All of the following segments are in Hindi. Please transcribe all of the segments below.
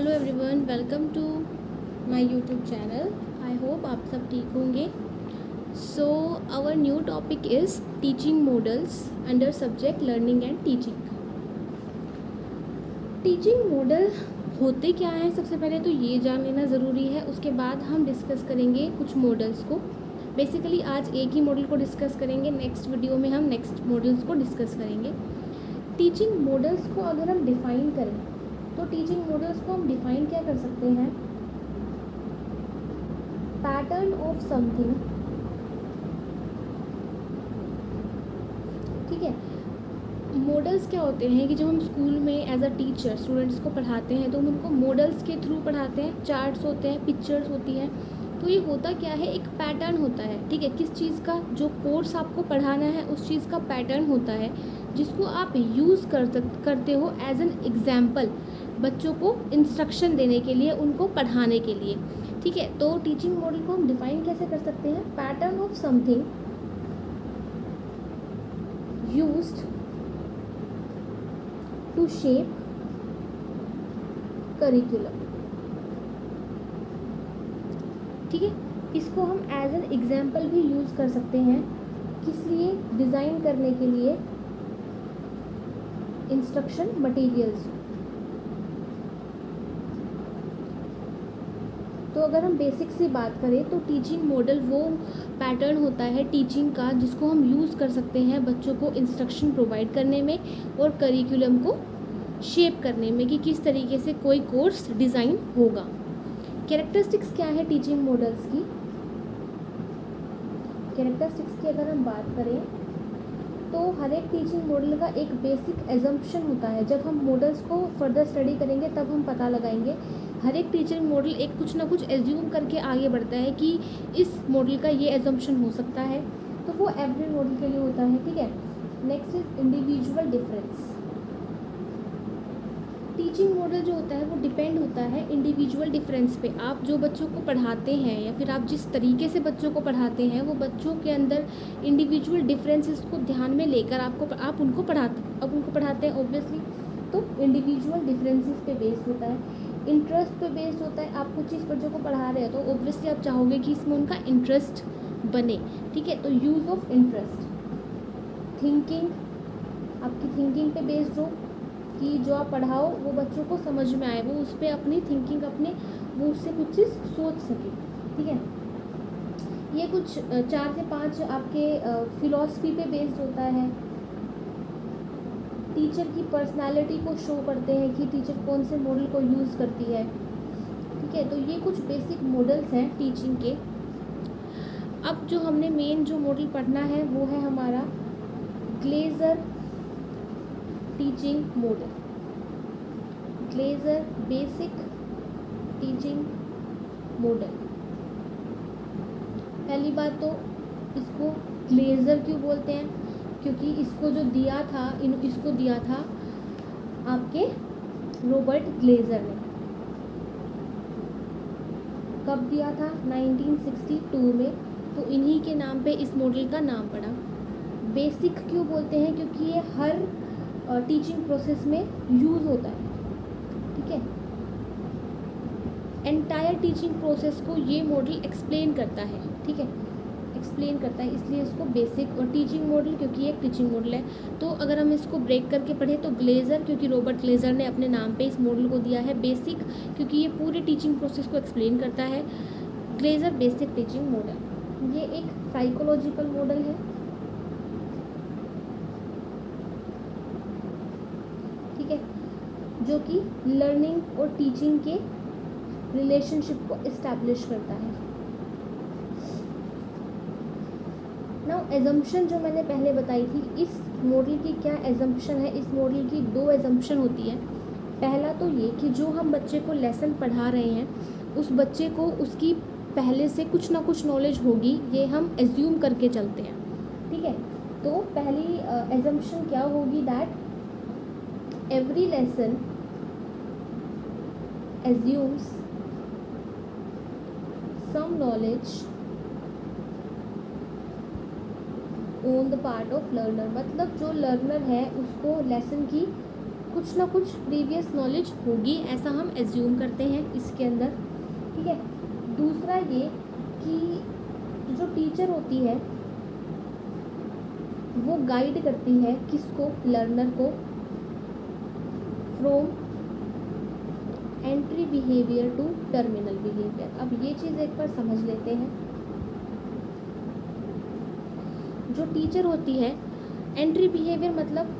Hello everyone, welcome to my YouTube channel. I hope आप सब ठीक होंगे। So our new topic is teaching models under subject learning and teaching. Teaching model होते क्या हैं, सबसे पहले तो ये जान लेना ज़रूरी है। उसके बाद हम डिस्कस करेंगे कुछ मॉडल्स को। बेसिकली आज एक ही मॉडल को डिस्कस करेंगे, नेक्स्ट वीडियो में हम नेक्स्ट मॉडल्स को डिस्कस करेंगे। टीचिंग मॉडल्स को अगर हम डिफ़ाइन करें तो टीचिंग मॉडल्स को हम डिफ़ाइन क्या कर सकते हैं? पैटर्न ऑफ समथिंग, ठीक है। मॉडल्स क्या होते हैं कि जब हम स्कूल में एज अ टीचर स्टूडेंट्स को पढ़ाते हैं तो हम उनको मॉडल्स के थ्रू पढ़ाते हैं। चार्ट्स होते हैं, पिक्चर्स होती हैं। तो ये होता क्या है, एक पैटर्न होता है, ठीक है। किस चीज़ का, जो कोर्स आपको पढ़ाना है उस चीज़ का पैटर्न होता है जिसको आप यूज़ करते हो एज एन एग्जाम्पल बच्चों को इंस्ट्रक्शन देने के लिए, उनको पढ़ाने के लिए, ठीक है। तो टीचिंग मॉडल को हम डिफाइन कैसे कर सकते हैं? Pattern of something used to shape curriculum, ठीक है। इसको हम एज एन एग्जाम्पल भी यूज़ कर सकते हैं। किस लिए? डिज़ाइन करने के लिए इंस्ट्रक्शन मटेरियल्स। तो अगर हम बेसिक से बात करें तो टीचिंग मॉडल वो पैटर्न होता है टीचिंग का जिसको हम यूज़ कर सकते हैं बच्चों को इंस्ट्रक्शन प्रोवाइड करने में और करिकुलम को शेप करने में कि किस तरीके से कोई कोर्स डिज़ाइन होगा। कैरेक्टरिस्टिक्स क्या है टीचिंग मॉडल्स की? कैरेक्टरिस्टिक्स की अगर हम बात करें तो हर एक टीचिंग मॉडल का एक बेसिक एजम्पशन होता है। जब हम मॉडल्स को फर्दर स्टडी करेंगे तब हम पता लगाएंगे। हर एक टीचिंग मॉडल एक कुछ ना कुछ एज्यूम करके आगे बढ़ता है कि इस मॉडल का ये एजम्पशन हो सकता है, तो वो एवरी मॉडल के लिए होता है, ठीक है। Next is individual difference. Teaching model जो होता है वो डिपेंड होता है इंडिविजुअल डिफरेंस पे। आप जो बच्चों को पढ़ाते हैं या फिर आप जिस तरीके से बच्चों को पढ़ाते हैं वो बच्चों के अंदर इंडिविजुअल डिफरेंसेस को ध्यान में लेकर आप उनको पढ़ाते हैं ऑब्वियसली। तो इंडिविजुअल डिफरेंसेस पे बेस्ड होता है, इंटरेस्ट पे बेस्ड होता है। आप कुछ चीज़ बच्चों को पढ़ा रहे हो तो ऑब्वियसली आप चाहोगे कि इसमें उनका इंटरेस्ट बने, ठीक है। तो यूज़ ऑफ इंटरेस्ट, थिंकिंग, आपकी थिंकिंग पे बेस्ड हो कि जो आप पढ़ाओ वो बच्चों को समझ में आए, वो उस पर अपनी थिंकिंग वो उससे कुछ चीज़ सोच सके, ठीक है। ये कुछ 4 से 5 आपके फिलॉसफी पे बेस्ड होता है। टीचर की पर्सनालिटी को शो करते हैं कि टीचर कौन से मॉडल को यूज़ करती है, ठीक है। तो ये कुछ बेसिक मॉडल्स हैं टीचिंग के। अब जो हमने मेन जो मॉडल पढ़ना है वो है हमारा Glazer teaching model. Glazer basic teaching model. पहली बात तो इसको ग्लेजर क्यों बोलते हैं? क्योंकि इसको जो दिया था इसको दिया था आपके रॉबर्ट ग्लेजर ने। कब दिया था? 1962 में। तो इन्हीं के नाम पे इस मॉडल का नाम पड़ा। बेसिक क्यों बोलते हैं? क्योंकि ये हर टीचिंग प्रोसेस में यूज़ होता है, ठीक है। एंटायर टीचिंग प्रोसेस को ये मॉडल एक्सप्लेन करता है, ठीक है, एक्सप्लेन करता है, इसलिए इसको बेसिक और टीचिंग मॉडल, क्योंकि ये एक टीचिंग मॉडल है। तो अगर हम इसको ब्रेक करके पढ़ें तो ग्लेजर, क्योंकि रॉबर्ट ग्लेजर ने अपने नाम पे इस मॉडल को दिया है। बेसिक, क्योंकि ये पूरे टीचिंग प्रोसेस को एक्सप्लेन करता है। ग्लेजर बेसिक टीचिंग मॉडल ये एक साइकोलॉजिकल मॉडल है, ठीक है, जो कि लर्निंग और टीचिंग के रिलेशनशिप को इस्टेब्लिश करता है। नाउ एजम्पशन जो मैंने पहले बताई थी, इस मॉडल की क्या एजम्पशन है? इस मॉडल की 2 एजम्पशन होती है। पहला तो ये कि जो हम बच्चे को लेसन पढ़ा रहे हैं उस बच्चे को उसकी पहले से कुछ ना कुछ नॉलेज होगी, ये हम एज्यूम करके चलते हैं, ठीक है। तो पहली एजम्पशन क्या होगी? That every lesson assumes some knowledge on the part of learner. मतलब जो लर्नर है उसको लेसन की कुछ ना कुछ प्रीवियस नॉलेज होगी, ऐसा हम एज्यूम करते हैं इसके अंदर, ठीक है। दूसरा ये कि जो टीचर होती है वो गाइड करती है किसको, लर्नर को, from entry behaviour to terminal behaviour. अब ये चीज़ एक बार समझ लेते हैं। जो टीचर होती है, एंट्री बिहेवियर मतलब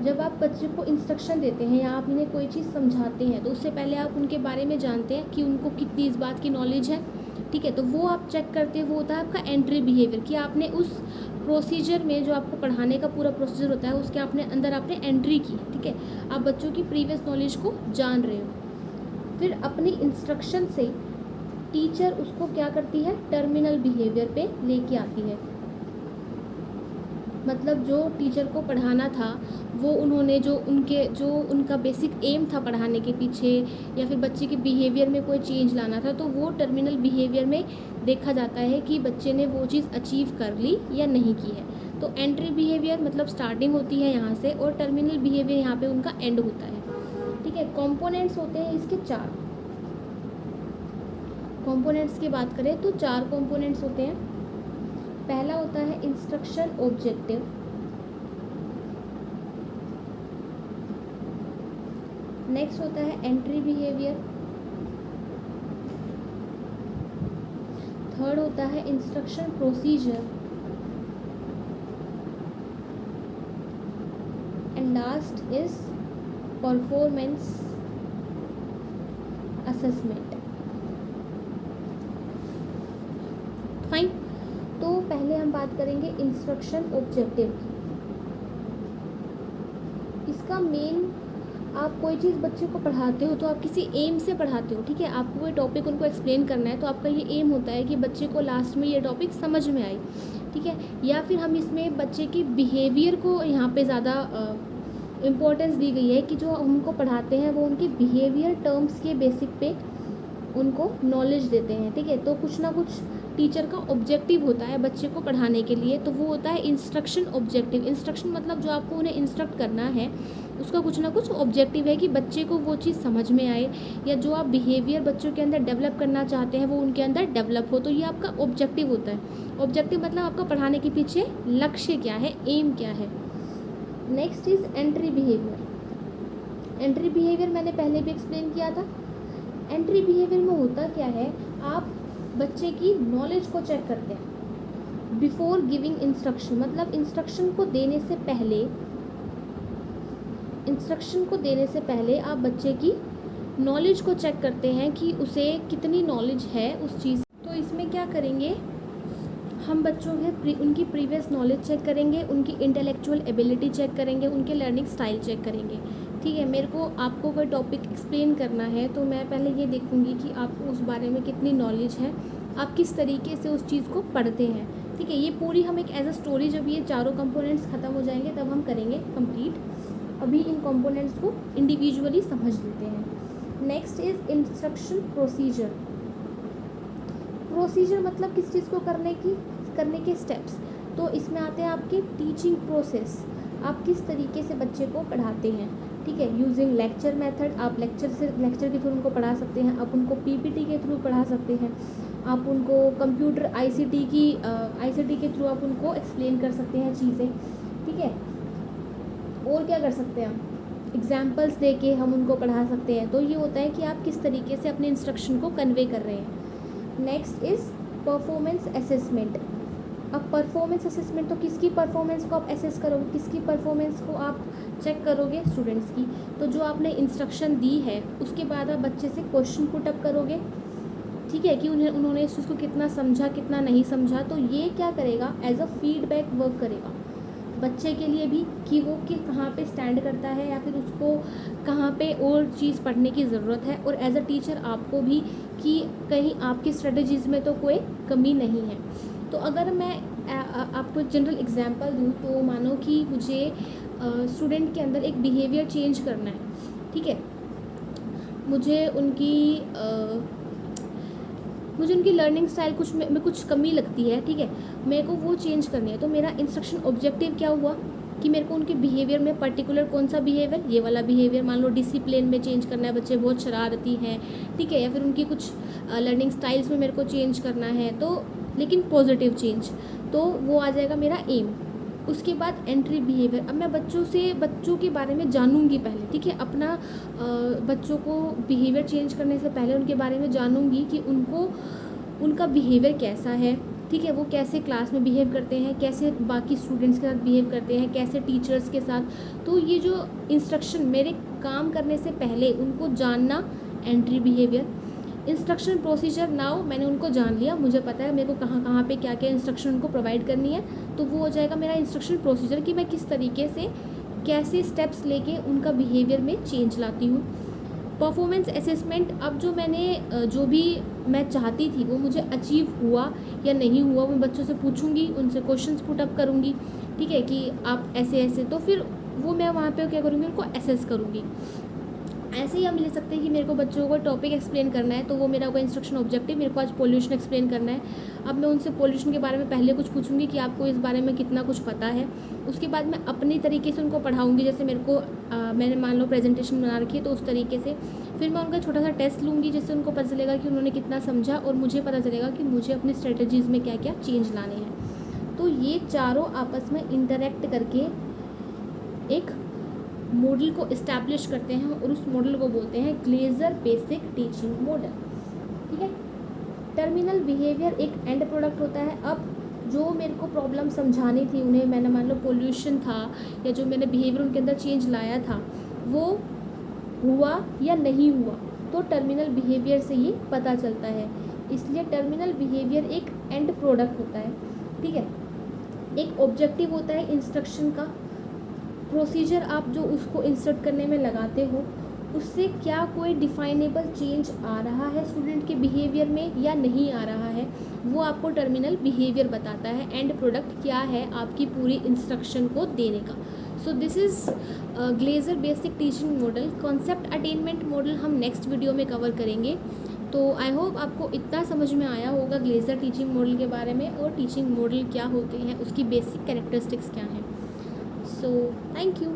जब आप बच्चे को इंस्ट्रक्शन देते हैं या आप इन्हें कोई चीज़ समझाते हैं तो उससे पहले आप उनके बारे में जानते हैं कि उनको कितनी इस बात की नॉलेज है, ठीक है। तो वो आप चेक करते हैं, वो होता है आपका एंट्री बिहेवियर, कि आपने उस प्रोसीजर में, जो आपको पढ़ाने का पूरा प्रोसीजर होता है उसके अंदर आपने एंट्री की, ठीक है। आप बच्चों की प्रीवियस नॉलेज को जान रहे हो। फिर अपनी इंस्ट्रक्शन से टीचर उसको क्या करती है, टर्मिनल बिहेवियर पे लेके आती है। मतलब जो टीचर को पढ़ाना था वो उन्होंने जो उनका बेसिक एम था पढ़ाने के पीछे, या फिर बच्चे के बिहेवियर में कोई चेंज लाना था, तो वो टर्मिनल बिहेवियर में देखा जाता है कि बच्चे ने वो चीज़ अचीव कर ली या नहीं की है। तो एंट्री बिहेवियर मतलब स्टार्टिंग होती है यहाँ से, और टर्मिनल बिहेवियर यहाँ पे उनका एंड होता है, ठीक है। कंपोनेंट्स होते हैं इसके 4। कंपोनेंट्स की बात करें तो 4 कंपोनेंट्स होते हैं। पहला होता है इंस्ट्रक्शन ऑब्जेक्टिव, नेक्स्ट होता है एंट्री बिहेवियर, थर्ड होता है instruction procedure, and last is performance assessment. Fine. तो पहले हम बात करेंगे इंस्ट्रक्शन ऑब्जेक्टिव की। इसका मेन, आप कोई चीज़ बच्चे को पढ़ाते हो तो आप किसी एम से पढ़ाते हो, ठीक है। आपको कोई टॉपिक उनको एक्सप्लेन करना है तो आपका ये एम होता है कि बच्चे को लास्ट में ये टॉपिक समझ में आए, ठीक है। या फिर हम इसमें बच्चे की बिहेवियर को यहाँ पे ज़्यादा इम्पोर्टेंस दी गई है कि जो हम उनको पढ़ाते हैं वो उनके बिहेवियर टर्म्स के बेसिक पे उनको नॉलेज देते हैं, ठीक है। तो कुछ ना कुछ टीचर का ऑब्जेक्टिव होता है बच्चे को पढ़ाने के लिए, तो वो होता है इंस्ट्रक्शन ऑब्जेक्टिव। इंस्ट्रक्शन मतलब जो आपको उन्हें इंस्ट्रक्ट करना है उसका कुछ ना कुछ ऑब्जेक्टिव है कि बच्चे को वो चीज़ समझ में आए, या जो आप बिहेवियर बच्चों के अंदर डेवलप करना चाहते हैं वो उनके अंदर डेवलप हो। तो ये आपका ऑब्जेक्टिव होता है। ऑब्जेक्टिव मतलब आपका पढ़ाने के पीछे लक्ष्य क्या है, एम क्या है। Next is entry behaviour. Entry behaviour मैंने पहले भी एक्सप्लेन किया था। एंट्री बिहेवियर में होता क्या है, आप बच्चे की नॉलेज को चेक करते हैं बिफोर गिविंग इंस्ट्रक्शन। मतलब इंस्ट्रक्शन को देने से पहले आप बच्चे की नॉलेज को चेक करते हैं कि उसे कितनी नॉलेज है उस चीज़। तो इसमें क्या करेंगे, हम बच्चों के उनकी प्रीवियस नॉलेज चेक करेंगे, उनकी इंटेलेक्चुअल एबिलिटी चेक करेंगे, उनके लर्निंग स्टाइल चेक करेंगे, ठीक है। मेरे को आपको कोई टॉपिक एक्सप्लेन करना है तो मैं पहले ये देखूंगी कि आपको उस बारे में कितनी नॉलेज है, आप किस तरीके से उस चीज़ को पढ़ते हैं, ठीक है। ये पूरी हम एक एज अ स्टोरी, जब ये चारों कंपोनेंट्स ख़त्म हो जाएंगे तब हम करेंगे कंप्लीट। अभी इन कंपोनेंट्स को इंडिविजुअली समझ लेते हैं। Next is instruction procedure. Procedure मतलब किस चीज़ को करने के स्टेप्स। तो इसमें आते हैं आपके टीचिंग प्रोसेस, आप किस तरीके से बच्चे को पढ़ाते हैं, ठीक है। यूजिंग लेक्चर मेथड, आप लेक्चर के थ्रू उनको पढ़ा सकते हैं, आप उनको पीपीटी के थ्रू पढ़ा सकते हैं, आप उनको कंप्यूटर आईसीटी के थ्रू आप उनको एक्सप्लेन कर सकते हैं चीज़ें, ठीक है। और क्या कर सकते हैं, एग्जाम्पल्स दे के हम उनको पढ़ा सकते हैं। तो ये होता है कि आप किस तरीके से अपने इंस्ट्रक्शन को कन्वे कर रहे हैं। Next is performance assessment. अब परफॉर्मेंस असेसमेंट, तो किसकी परफॉर्मेंस को आप असेस करोगे, किसकी परफॉर्मेंस को आप चेक करोगे, स्टूडेंट्स की। तो जो आपने इंस्ट्रक्शन दी है उसके बाद आप बच्चे से क्वेश्चन पुट अप करोगे, ठीक है, कि उन्होंने इस चीज़ को कितना समझा, कितना नहीं समझा। तो ये क्या करेगा, एज अ फीडबैक वर्क करेगा बच्चे के लिए भी, कि वो कहाँ पे स्टैंड करता है या फिर उसको कहाँ पे और चीज़ पढ़ने की ज़रूरत है। और एज अ टीचर आपको भी कि कहीं आपकी स्ट्रेटजीज़ में तो कोई कमी नहीं है। तो अगर मैं आपको एक जनरल एग्जांपल दूँ तो मानो कि मुझे स्टूडेंट के अंदर एक बिहेवियर चेंज करना है, ठीक है। मुझे उनकी लर्निंग स्टाइल कुछ कमी लगती है, ठीक है, मेरे को वो चेंज करनी है। तो मेरा इंस्ट्रक्शन ऑब्जेक्टिव क्या हुआ, कि मेरे को उनके बिहेवियर में पर्टिकुलर कौन सा बिहेवियर, ये वाला बिहेवियर, मान लो डिसिप्लिन में चेंज करना है, बच्चे बहुत शरारती हैं, ठीक है, या फिर उनकी कुछ लर्निंग स्टाइल्स में मेरे को चेंज करना है, तो लेकिन पॉजिटिव चेंज, तो वो आ जाएगा मेरा एम। उसके बाद एंट्री बिहेवियर, अब मैं बच्चों के बारे में जानूंगी पहले, ठीक है, अपना बच्चों को बिहेवियर चेंज करने से पहले उनके बारे में जानूंगी कि उनका बिहेवियर कैसा है, ठीक है, वो कैसे क्लास में बिहेव करते हैं, कैसे बाकी स्टूडेंट्स के साथ बिहेव करते हैं, कैसे टीचर्स के साथ। तो ये जो इंस्ट्रक्शन मेरे काम करने से पहले उनको जानना, entry behaviour. Instruction procedure, now मैंने उनको जान लिया, मुझे पता है मेरे को कहाँ कहाँ पे क्या क्या इंस्ट्रक्शन उनको प्रोवाइड करनी है, तो वो हो जाएगा मेरा इंस्ट्रक्शन प्रोसीजर कि मैं किस तरीके से कैसे स्टेप्स लेके उनका बिहेवियर में चेंज लाती हूँ। परफॉर्मेंस असेसमेंट, अब जो भी मैं चाहती थी वो मुझे अचीव हुआ या नहीं हुआ, मैं बच्चों से पूछूंगी, उनसे क्वेश्चंस पुट अप करूँगी, ठीक है, कि आप ऐसे ऐसे, तो फिर वो मैं वहाँ पे क्या करूँगी, उनको असेस करूँगी। ऐसे ही हम ले सकते हैं कि मेरे को बच्चों को टॉपिक एक्सप्लेन करना है, तो वो मेरा होगा इंस्ट्रक्शन ऑब्जेक्टिव, मेरे को आज पोल्यूशन एक्सप्लेन करना है। अब मैं उनसे पोल्यूशन के बारे में पहले कुछ पूछूंगी कि आपको इस बारे में कितना कुछ पता है। उसके बाद मैं अपनी तरीके से उनको पढ़ाऊँगी, जैसे मैंने मान लो प्रेजेंटेशन बना रखी है, तो उस तरीके से फिर मैं उनका छोटा सा टेस्ट लूँगी, जिससे उनको पता चलेगा कि उन्होंने कितना समझा, और मुझे पता चलेगा कि मुझे अपनी स्ट्रेटजीज़ में क्या क्या चेंज लाने हैं। तो ये चारों आपस में इंटरेक्ट करके एक मॉडल को इस्टेब्लिश करते हैं, और उस मॉडल को बोलते हैं ग्लेजर बेसिक टीचिंग मॉडल, ठीक है। टर्मिनल बिहेवियर एक एंड प्रोडक्ट होता है। अब जो मेरे को प्रॉब्लम समझानी थी उन्हें, मैंने मान लो पोल्यूशन था, या जो मैंने बिहेवियर उनके अंदर चेंज लाया था वो हुआ या नहीं हुआ, तो टर्मिनल बिहेवियर से ही पता चलता है। इसलिए टर्मिनल बिहेवियर एक एंड प्रोडक्ट होता है, ठीक है। एक ऑब्जेक्टिव होता है इंस्ट्रक्शन का, प्रोसीजर आप जो उसको इंसर्ट करने में लगाते हो, उससे क्या कोई डिफाइनेबल चेंज आ रहा है स्टूडेंट के बिहेवियर में या नहीं आ रहा है, वो आपको टर्मिनल बिहेवियर बताता है। एंड प्रोडक्ट क्या है आपकी पूरी इंस्ट्रक्शन को देने का। So this is Glazer basic teaching model. Concept attainment model हम नेक्स्ट वीडियो में कवर करेंगे। तो आई होप आपको इतना समझ में आया होगा ग्लेजर टीचिंग मॉडल के बारे में, और टीचिंग मॉडल क्या होते हैं, उसकी बेसिक कैरेक्टरिस्टिक्स क्या हैं। So thank you.